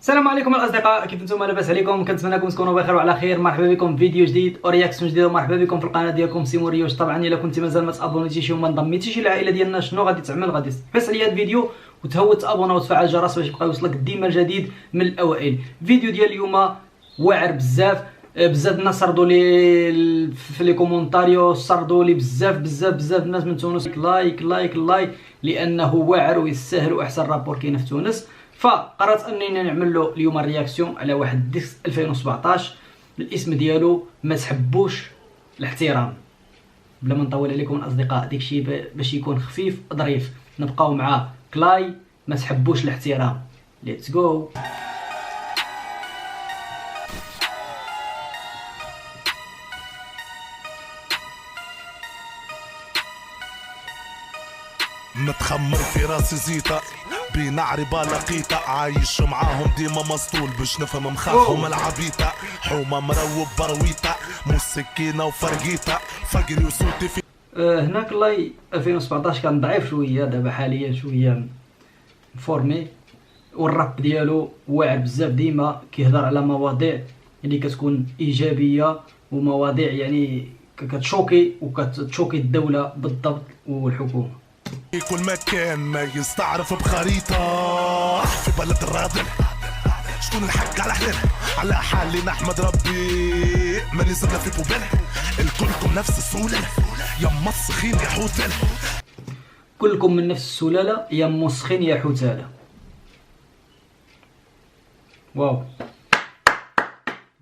السلام عليكم الاصدقاء، كيف نتوما؟ لاباس عليكم؟ كنتمنىكم تكونوا بخير وعلى خير. مرحبا بكم في فيديو جديد ورياكسيون جديده، ومرحبا بكم في القناه ديالكم سيمو ريوش. طبعا الا كنت مازال ما تابونيتيش وما انضميتيش للعائله ديالنا، شنو غادي تعمل؟ غادي تحبس عليا الفيديو وتهوت تابونا وتفعل الجرس باش يبقى يوصلك ديما الجديد من الاوائل. الفيديو ديال اليوم واعر بزاف الناس سردوا لي في لي كومونتاريو، سردوا لي بزاف الناس من تونس. لايك لايك لايك لانه واعر ويستاهل واحسن رابور كاين في تونس. فقررت انني نعمل له اليوم رياكسيون على واحد ديسك 2017 الاسم ديالو ما تحبوش الاحترام. بلا ما نطول عليكم الاصدقاء، داكشي باش يكون خفيف ظريف. نبقاو مع كلاي ما تحبوش الاحترام. ليتس جو. متخمر في راسي زيتا بين عربة لقيتا، عايش معاهم ديما مسطول باش نفهم مخاخهم العبيطة. حومة مروب برويتا مو سكينة وفرقيتا، فقري وصوتي في هناك الله 2017 كان ضعيف شويه، دابا حاليا شويه فورمي، والراب ديالو واعر بزاف. ديما كيهضر على مواضيع اللي كتكون ايجابيه، ومواضيع يعني كتشوكي وكتشوكي الدوله بالضبط والحكومه. كل مكان ما يستعرف بخريطة في بلد الراضي. شكون الحق على حلال على حالي نحمد ربي، ما نزلنا في طوبان الكلكم نفس السلالة يا مسخين يا حوتالة. كلكم من نفس السلالة يا مسخين يا حوتالة. واو،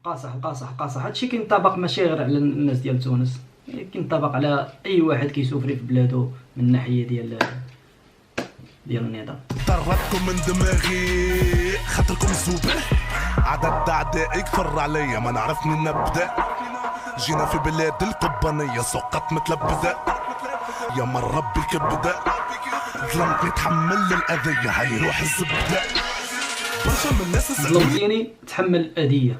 قاصح هادشي كينطبق ماشي غير على الناس ديال تونس، كينطبق على اي واحد كيسوفري في بلادو من الناحيه ديال النظام. طردتكم من دماغي خاطركم زوبان، عدد اعدائي كفر عليا ما نعرف من نبدا. جينا في بلاد القبانيه سقط متلبده، يا من ربي الكبده ظلمتني تحمل الاذيه هيروح الزبده. برشا من الناس ظلمتيني تحمل الاذيه.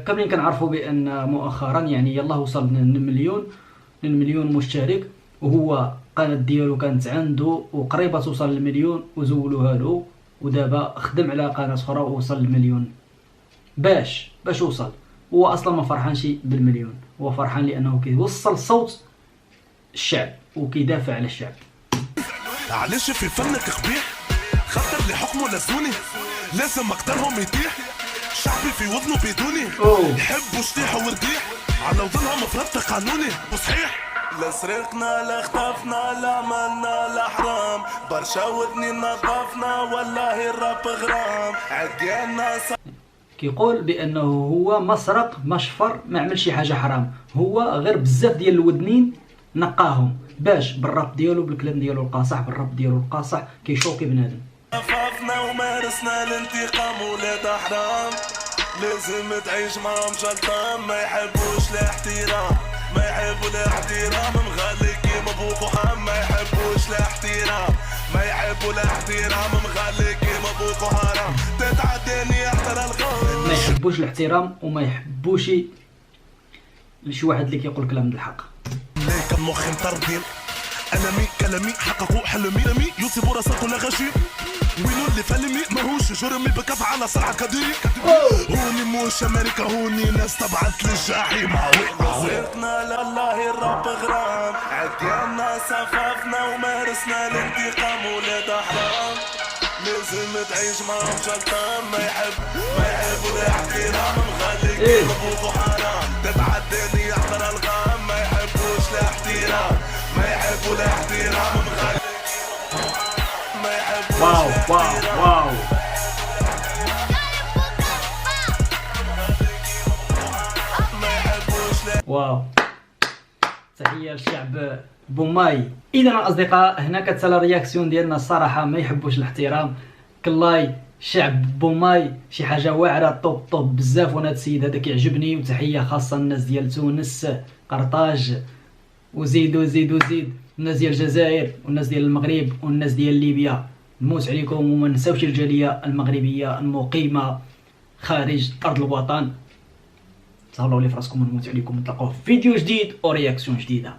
كاملين كنعرفوا بان مؤخرا يعني يلاه وصل للمليون مشترك، وهو القناه ديالو كانت عنده وقريبه توصل للمليون وزولوها له، ودابا خدم على قناه اخرى ووصل للمليون. باش وصل، هو اصلا ما فرحانش بالمليون، هو فرحان لانه كيوصل صوت الشعب وكيدافع على الشعب. علاش في فنك قبيح؟ خاطر اللي حكمه لسوني لازم مقدرهم يطيح. شعبي في وطنه بدوني يحبوا شطيح ورديح، على وطنهم فرضت قانوني وصحيح. لا سرقنا لا خطفنا لا عملنا لا حرام، برشا ودني نظفنا والله الرب غرام. عديالنا كيقول بانه هو ما سرق ما شفر ما عمل شي حاجه حرام، هو غير بزاف ديال الودنين نقاهم باش بالراب ديالو بالكلام ديالو القاصح، بالراب ديالو القاصح كيشوكي بنادم. خففنا ومارسنا الانتقام ولاد حرام، لازم تعيش معاهم شلطان. ما يحبوش الاحترام ما يحبوا الاحترام، مغلي كيما بوكو حرام. ما يحبوش الاحترام ما يحبوا الاحترام، مغلي كيما بوكو حرام. تتعداني احتر الغام، ما يحبوش الاحترام وما يحبوش شي واحد اللي كيقول كلام بالحق. ليك المخ مطردين انا مي كلامي حققوا حلمي رمي يوسف راسك ولا غشي. وينو اللي فلمي ماهوش جرمي بكف على صرع كدير. هوني موش امريكا هوني ناس تبعت للجحيم. سرقنا لله الرب غرام، عديالنا صففنا ومارسنا الانتقام ولاد حرام. لازم تعيش معاهم شلطان، ما يحبوا الاحترام، مغلي كيما بوكو حرام. تتعداني يحضر الغام، ما يحبوش الاحترام ما يحبوا الاحترام، مغلي ما يحبوش واو واو. تحيه للشعب بوماي. اذا الاصدقاء هنا كتسالى الرياكسيون ديالنا. الصراحه ما يحبوش الاحترام. كلاي شعب بوماي شي حاجه واعره طوب بزاف، وانا هاد السيد هذا كيعجبني. وتحيه خاصه الناس ديال تونس قرطاج وزيد الناس ديال الجزائر والناس ديال المغرب والناس ديال ليبيا. نموت عليكم، وما نساوش الجاليه المغربيه المقيمه خارج ارض الوطن. تهلاو لي فراسكم ونموت عليكم. نتلاقاو في فيديو جديد ورياكسيون جديده.